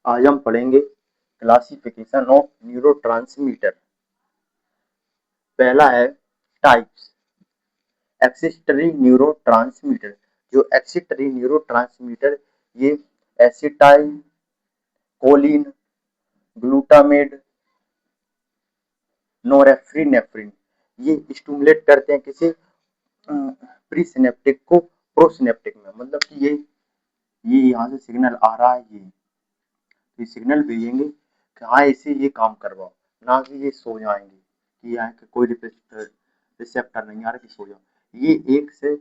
आज हम पढ़ेंगे क्लासिफिकेशन ऑफ न्यूरोट्रांसमीटर। पहला है टाइप्स। एक्सिटरी न्यूरोट्रांसमीटर। जो एक्सिटरी न्यूरोट्रांसमीटर ये एसिटाइल कोलिन, ग्लूटामेट, नोरेफ्रिनेफ्रिन ये स्टिमुलेट करते हैं किसी प्री सिनेप्टिक को प्रोसिनेप्टिक में। मतलब कि ये यहाँ से सिग्नल आ रहा है, ये सिग्नल भेजेंगे कि हाँ इसे ये काम करवाओ, ना कि ये सो जाएंगे कि यहाँ के कोई रिसेप्टर नहीं आ रहा कि सो जाओ। ये एक से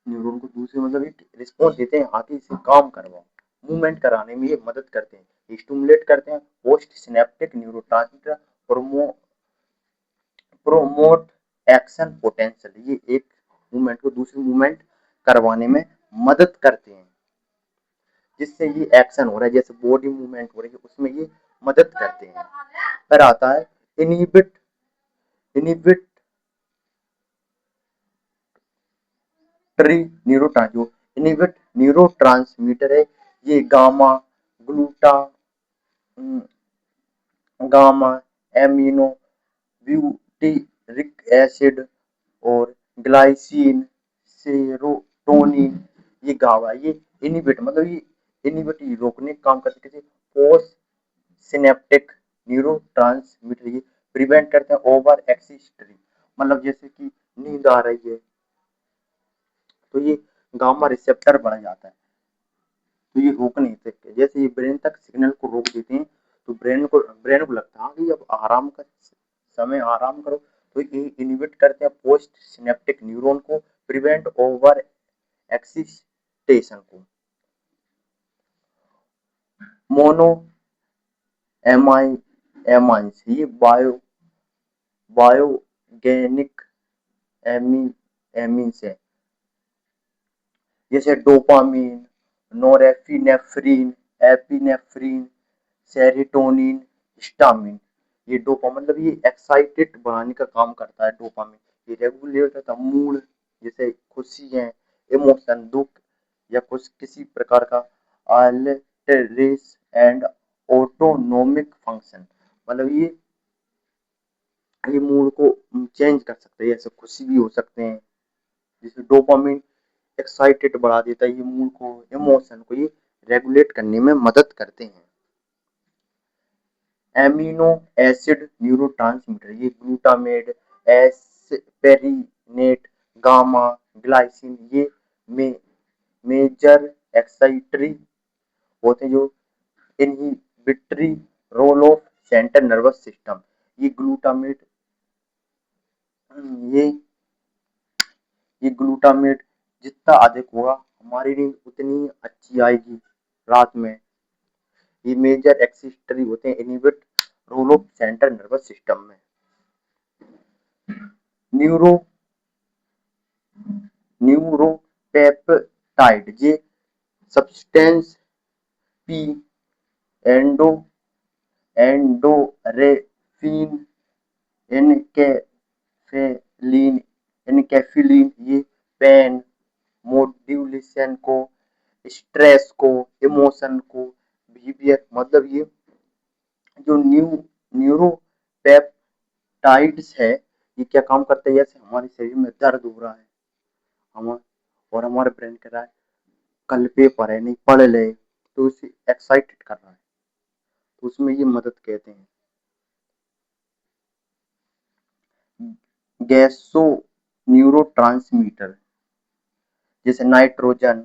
न्यूरॉन को दूसरे मतलब एक रिस्पॉन्स देते हैं, हाँ कि इसे काम करवाओ। मूवमेंट कराने में ये मदद करते हैं, स्टिमुलेट करते हैं। Post synaptic neurotransmitter promote action potential, ये एक मूवमेंट को दूसरी मूवमेंट करवाने में मदद करते हैं, जिससे ये एक्शन हो रहा है, जैसे बॉडी मूवमेंट हो रही है उसमें ये मदद करते हैं। फिर आता है इनहिबिट इनहिबिटरी जो इनहिबिट न्यूरोट्रांसमीटर है, ये gamma gluta gamma amino butyric acid और ग्लाइसिन सेरोटोनिन ये गावा ये इनहिबिट मतलब ये इनहिबिट रोकने का काम करते हैं। पोस्ट सिनेप्टिक न्यूरोट्रांसमीटर ये प्रिवेंट करते हैं ओवर एक्सिस्टरी, मतलब जैसे कि नींद आ रही है तो ये गामा रिसेप्टर बढ़ जाता है, तो ये रोक नहीं सकते। जैसे ये ब्रेन तक सिग्नल को रोक देते हैं तो ब्रेन को लगता है कि अब आराम का समय, आराम करो, तो ये इनहिबिट करते हैं पोस्ट सिनेप्टिक न्यूरॉन को, प्रिवेंट ओवर एक्सिटेशन को। मोनो एमाइंस ये बायोगेनिक एमीन्स है, जैसे डोपामीन, नोरेफिनेफ्रिन, एपिनेफ्रिन, सेरोटोनिन, हिस्टामिन। ये मतलब ये एक्साइटेड बढ़ाने का काम करता है डोपामिन। ये रेगुलेट करता है मूड, जैसे खुशी है, इमोशन दुख या कुछ किसी प्रकार का अल्टरेस एंड ऑटोनोमिक फंक्शन, मतलब ये मूड को चेंज कर सकते हैं, जैसे खुशी भी हो सकते हैं। जैसे डोपामिन एक्साइटेड बढ़ा देता है, ये मूड को इमोशन को ये रेगुलेट करने में मदद करते हैं। एमिनो एसिड न्यूरोट्रांसमीटर ये ग्लूटामेट, एस्पेरिनेट, गामा ग्लाइसिन ये में मेजर एक्साइटरी होते हैं, जो inhibitory role of central nervous system. ये ग्लूटामेट ये ये ग्लूटामेट जितना अधिक होगा हमारी नींद उतनी अच्छी आएगी रात में। ये मेजर एक्सिस्टरी होते हैं, inhibit role of central nervous system में। न्यूरो न्यूरोपेप्टाइड ये substance P endo endorphin enkephalin enkephalin ये पेन मॉड्यूलेशन को, स्ट्रेस को, इमोशन को, बिहेवियर, मतलब ये जो न्यूरोपेप्टाइड्स है ये क्या काम करते हैं, जैसे हमारे शरीर में दर्द हो रहा है हम और हमारे ब्रेन कह रहा है कल पेपर है नहीं पढ़ ले, तो उसे एक्साइटेड कर रहा है, तो उसमें ये मदद कहते हैं। गैसो न्यूरोट्रांसमीटर जैसे नाइट्रोजन,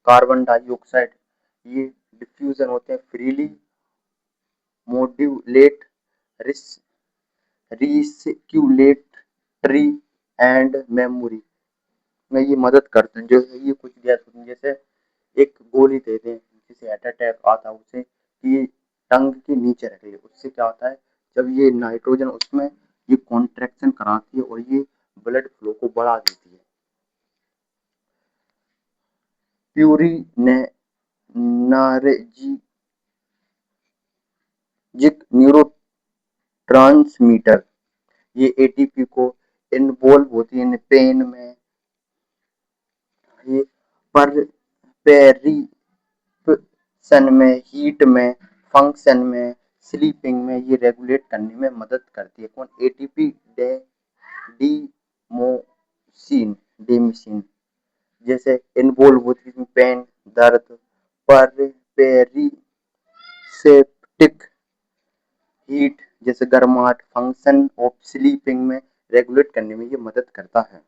कार्बन डाइऑक्साइड ये डिफ्यूजन होते हैं फ्रीली, मॉड्यूलेट रिस्क्यूलेटरी एंड मेमोरी में ये मदद करते हैं। जो ये कुछ गैस होती है, जैसे एक गोली देते हैं जिसे हार्ट अटैक आता है उसे कि टंग के नीचे रखिए, उससे क्या होता है जब ये नाइट्रोजन उसमें ये कॉन्ट्रैक्शन कराती है और ये ब्लड फ्लो को बढ़ा देती है। प्यूरिनेर्जिक न्यूरोट्रांसमीटर ये एटीपी को इन्वॉल्व होती है पेन में, ये पर पेरिप्सन में, हीट में, फंक्शन में, स्लीपिंग में ये रेगुलेट करने में मदद करती है। कौन? एटीपी डेमोसिन डेमिसिन जैसे इन्वॉल्व होती है पेन, दर्द, पर पेरिसेप्टिक हीट जैसे गर्माहट, फंक्शन ऑफ स्लीपिंग में रेगुलेट करने में ये मदद करता है।